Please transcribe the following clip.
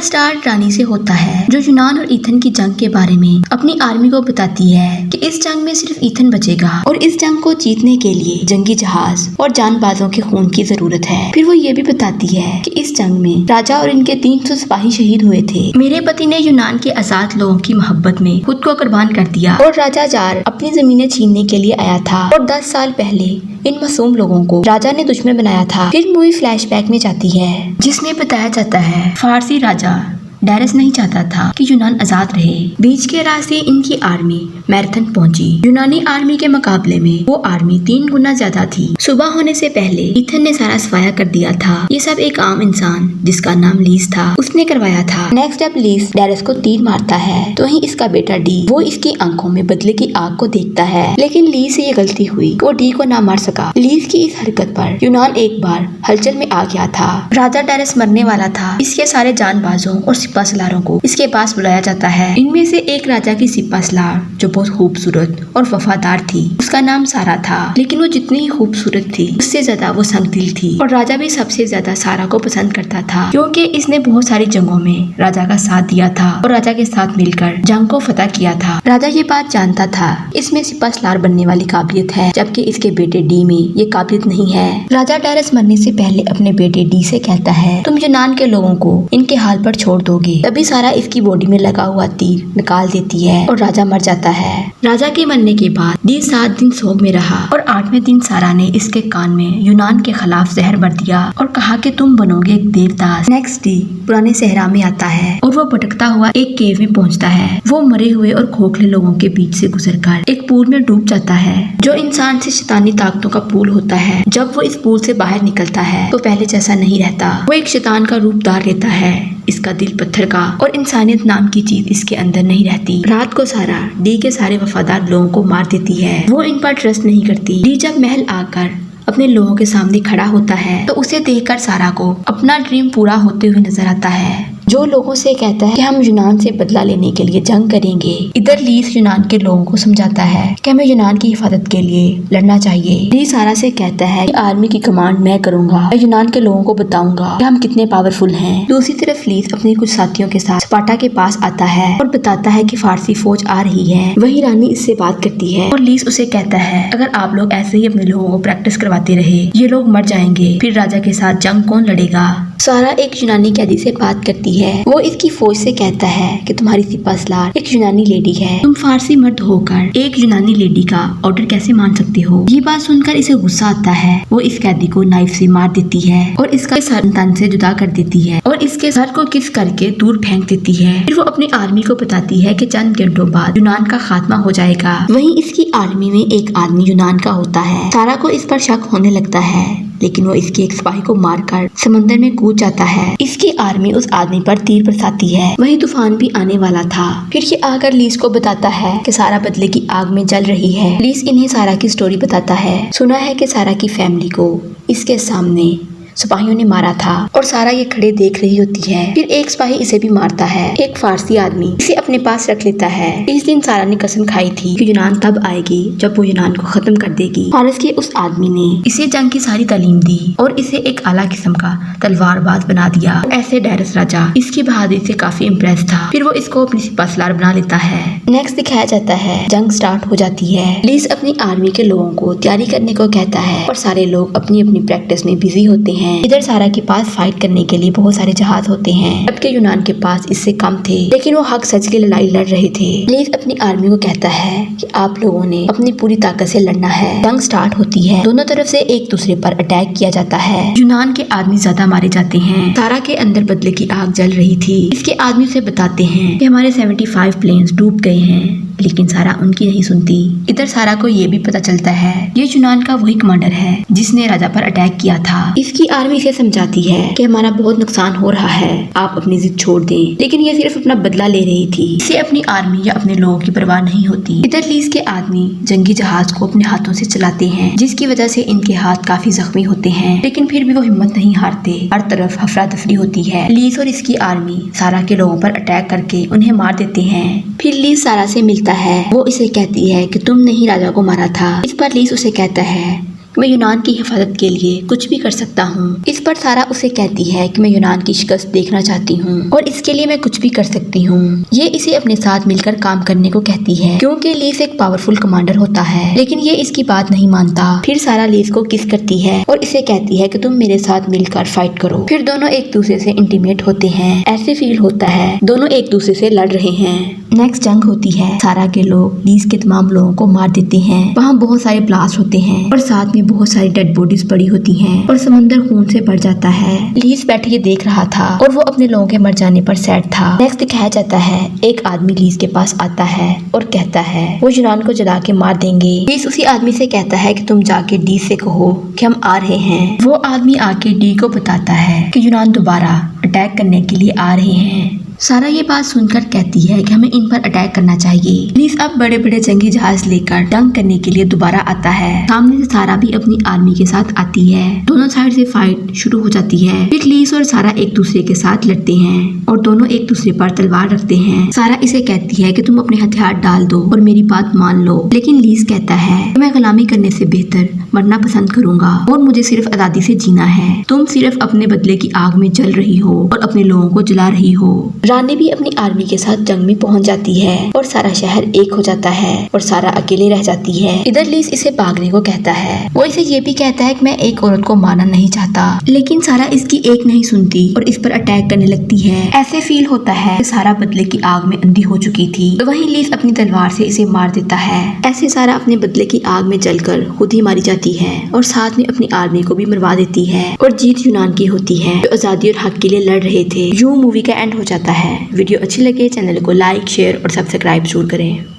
Start रानी से होता है, जो यूनान और ईथन की जंग के बारे में अपनी आर्मी को बताती है कि इस जंग में सिर्फ ईथन बचेगा और इस जंग को जीतने के लिए जंगी जहाज और जानबाजों के खून की जरूरत है। फिर वो ये भी बताती है कि इस जंग में राजा और इनके 300 सिपाही शहीद हुए थे। मेरे पति ने यूनान के आजाद लोगों की मोहब्बत में खुद को कुर्बान कर दिया और राजा जार अपनी जमीनें छीनने के लिए आया था और 10 साल पहले इन मासूम लोगों को राजा ने दुश्मन बनाया था। फिर मूवी फ्लैशबैक में जाती है, जिसमें बताया जाता है फारसी राजा डायरस नहीं चाहता था कि यूनान आजाद रहे। बीच के रास्ते इनकी आर्मी मैराथन पहुंची। यूनानी आर्मी के मुकाबले में वो आर्मी 3 गुना ज्यादा थी। सुबह होने से पहले ईथन ने सारा सफाया कर दिया था। ये सब एक आम इंसान जिसका नाम लीस था उसने करवाया था। नेक्स्ट जब लीस डायरस को तीर मारता है तो वहीं इसका बेटा डी वो इसकी आंखों में बदले की आग को देखता है, लेकिन लीस से ये गलती हुई, वो डी को ना मार सका। लीस की इस हरकत पर यूनान एक बार हलचल में आ गया था। राजा डायरस मरने वाला था। इसके सारे जानबाजों और सिपा सलारों को इसके पास बुलाया जाता है। इनमें से एक राजा की सिपा सलार जो बहुत खूबसूरत और वफादार थी, उसका नाम सारा था। लेकिन वो जितनी ही खूबसूरत थी उससे ज्यादा वो संगदिल थी और राजा भी सबसे ज्यादा सारा को पसंद करता था, क्योंकि इसने बहुत सारी जंगों में राजा का साथ दिया था और राजा के साथ मिलकर जंग को फतह किया था। राजा ये बात जानता था इसमें सिपा सलार बनने वाली काबिलियत है, जबकि इसके बेटे डी में ये काबिलियत नहीं है। राजा डायरस मरने से पहले अपने बेटे डी से कहता है, तुम यूनान के लोगों को इनके हाल पर छोड़ दोगे। तभी सारा इसकी बॉडी में लगा हुआ तीर निकाल देती है और राजा मर जाता है। राजा के मरने के बाद डी 7 दिन सोग में रहा और 8वें दिन सारा ने इसके कान में यूनान के खिलाफ जहर भर दिया और कहा कि तुम बनोगे एक देवदास। नेक्स्ट डे पुराने सहरा में आता है और वो भटकता हुआ एक केव में पहुंचता है। वो मरे हुए और खोखले लोगों के बीच से गुजरकर एक पूल में डूब जाता है, जो इंसान से शैतानी ताकतों का पूल होता है। जब वो इस पूल से बाहर निकलता है तो पहले जैसा नहीं रहता, वो एक शैतान का रूप धार लेता है। इसका दिल पत्थर का और इंसानियत नाम की चीज इसके अंदर नहीं रहती। रात को सारा डी के सारे वफादार लोगों को मार देती है। वो इन पर ट्रस्ट नहीं करती। डी जब महल आकर अपने लोगों के सामने खड़ा होता है तो उसे देखकर सारा को अपना ड्रीम पूरा होते हुए नजर आता है, जो लोगों से कहता है कि हम यूनान से बदला लेने के लिए जंग करेंगे। इधर लीस यूनान के लोगों को समझाता है कि हमें यूनान की हिफाजत के लिए लड़ना चाहिए। लीस सारा से कहता है कि आर्मी की कमांड मैं करूंगा, मैं यूनान के लोगों को बताऊंगा कि हम कितने पावरफुल हैं। दूसरी तरफ लीस अपने कुछ साथियों के साथ स्पार्टा के पास आता है और बताता है कि फारसी फौज आ रही है। वही रानी इससे बात करती है और लीस उसे कहता है, अगर आप लोग ऐसे ही अपने लोगों को प्रैक्टिस करवाते रहे ये लोग मर जाएंगे, फिर राजा के साथ जंग कौन लड़ेगा। सारा एक यूनानी कैदी से बात करती है। वो इसकी फौज से कहता है कि तुम्हारी सिपा सलार एक यूनानी लेडी है, तुम फारसी मर्द होकर एक यूनानी लेडी का ऑर्डर कैसे मान सकते हो। ये बात सुनकर इसे गुस्सा आता है। वो इस कैदी को नाइफ से मार देती है और इसका सर तन से जुदा कर देती है और इसके सर को किस करके दूर फेंक देती है। फिर वो अपनी आर्मी को बताती है कि चंद घंटों बाद यूनान का खात्मा हो जाएगा। वहीं इसकी आर्मी में एक आदमी यूनान का होता है। सारा को इस पर शक होने लगता है, लेकिन वो इसके एक सिपाही को मारकर समंदर में कूद जाता है। इसकी आर्मी उस आदमी पर तीर बरसाती है। वही तूफान भी आने वाला था। फिर ये आकर लीस को बताता है कि सारा बदले की आग में जल रही है। लीस इन्हें सारा की स्टोरी बताता है। सुना है कि सारा की फैमिली को इसके सामने सिपाहियों ने मारा था और सारा ये खड़े देख रही होती है। फिर एक सिपाही इसे भी मारता है। एक फारसी आदमी इसे अपने पास रख लेता है। इस दिन सारा ने कसम खाई थी कि यूनान तब आएगी जब वो यूनान को खत्म कर देगी। फारस के उस आदमी ने इसे जंग की सारी तालीम दी और इसे एक आला किस्म का तलवारबाज बना दिया। ऐसे डायरस राजा इसकी बहादुरी से काफी इम्प्रेस था। फिर वो इसको अपनी सिपा सलार बना लेता है। नेक्स्ट दिखाया जाता है जंग स्टार्ट हो जाती है। लीस अपनी आर्मी के लोगों को तैयारी करने को कहता है और सारे लोग अपनी अपनी प्रैक्टिस में बिजी होते हैं। इधर सारा के पास फाइट करने के लिए बहुत सारे जहाज होते हैं, जबकि यूनान के पास इससे कम थे, लेकिन वो हक सच की लड़ाई लड़ रहे थे। लीस अपनी आर्मी को कहता है कि आप लोगों ने अपनी पूरी ताकत से लड़ना है। जंग स्टार्ट होती है। दोनों तरफ से एक दूसरे पर अटैक किया जाता है। यूनान के आदमी ज्यादा मारे जाते हैं। सारा के अंदर बदले की आग जल रही थी। इसके आदमी से बताते हैं कि हमारे 75 प्लेन्स डूब गए हैं, लेकिन सारा उनकी नहीं सुनती। इधर सारा को ये भी पता चलता है ये यूनान का वही कमांडर है जिसने राजा पर अटैक किया था। इसकी आर्मी इसे समझाती है कि हमारा बहुत नुकसान हो रहा है, आप अपनी जिद छोड़ दें, लेकिन ये सिर्फ अपना बदला ले रही थी। इसे अपनी आर्मी या अपने लोगों की परवाह नहीं होती। इधर लीस के आदमी जंगी जहाज को अपने हाथों से चलाते हैं, जिसकी वजह से इनके हाथ काफी जख्मी होते हैं, लेकिन फिर भी वो हिम्मत नहीं हारते। हर तरफ हफरा दफरी होती है। लीस और इसकी आर्मी सारा के लोगों पर अटैक करके उन्हें मार देते हैं। फिर लीस सारा से मिलता है। वो इसे कहती है कि तुमने ही राजा को मारा था। इस पर लीस उसे कहता है मैं यूनान की हिफाजत के लिए कुछ भी कर सकता हूँ। इस पर सारा उसे कहती है कि मैं यूनान की शिकस्त देखना चाहती हूँ और इसके लिए मैं कुछ भी कर सकती हूँ। ये इसे अपने साथ मिलकर काम करने को कहती है क्योंकि लीस एक पावरफुल कमांडर होता है, लेकिन ये इसकी बात नहीं मानता। फिर सारा लीस को किस करती है और इसे कहती है कि तुम मेरे साथ मिलकर फाइट करो। फिर दोनों एक दूसरे से इंटीमेट होते हैं। ऐसे फील होता है दोनों एक दूसरे से लड़ रहे हैं। नेक्स्ट जंग होती है। सारा के लोग लीस के तमाम लोगों को मार देते हैं। वहाँ बहुत सारे ब्लास्ट होते हैं और साथ में बहुत सारी डेड बॉडीज पड़ी होती हैं और समंदर खून से भर जाता है। लीस बैठे ये देख रहा था और वो अपने लोगों के मर जाने पर सैड था। नेक्स्ट दिखाया जाता है एक आदमी लीस के पास आता है और कहता है वो यूनान को जला के मार देंगे। लीस उसी आदमी से कहता है कि तुम जाके डी से कहो कि हम आ रहे हैं। वो आदमी आके डी को बताता है कि यूनान दोबारा अटैक करने के लिए आ रहे हैं। सारा ये बात सुनकर कहती है कि हमें इन पर अटैक करना चाहिए। लीस अब बड़े बड़े जंगी जहाज लेकर जंग करने के लिए दोबारा आता है। सामने से सारा भी अपनी आर्मी के साथ आती है। दोनों साइड से फाइट शुरू हो जाती है। फिर लीस और सारा एक दूसरे के साथ लड़ते हैं और दोनों एक दूसरे पर तलवार रखते हैं। सारा इसे कहती है कि तुम अपने हथियार डाल दो और मेरी बात मान लो, लेकिन लीस कहता है कि मैं गुलामी करने से बेहतर मरना पसंद करूंगा और मुझे सिर्फ आजादी से जीना है। तुम सिर्फ अपने बदले की आग में जल रही हो और अपने लोगों को जला रही हो। रानी भी अपनी आर्मी के साथ जंग में पहुंच जाती है और सारा शहर एक हो जाता है और सारा अकेले रह जाती है। इधर लीस इसे भागने को कहता है। वो इसे ये भी कहता है कि मैं एक औरत को मारना नहीं चाहता, लेकिन सारा इसकी एक नहीं सुनती और इस पर अटैक करने लगती है। ऐसे फील होता है कि सारा बदले की आग में अंधी हो चुकी थी। तो वहीं लीस अपनी तलवार से इसे मार देता है। ऐसे सारा अपने बदले की आग में जलकर खुद ही मारी जाती है और साथ में अपनी आर्मी को भी मरवा देती है और जीत यूनान की होती है जो आजादी और हक के लिए लड़ रहे थे। यूं मूवी का एंड हो जाता है। वीडियो अच्छी लगे चैनल को लाइक, शेयर और सब्सक्राइब जरूर करें।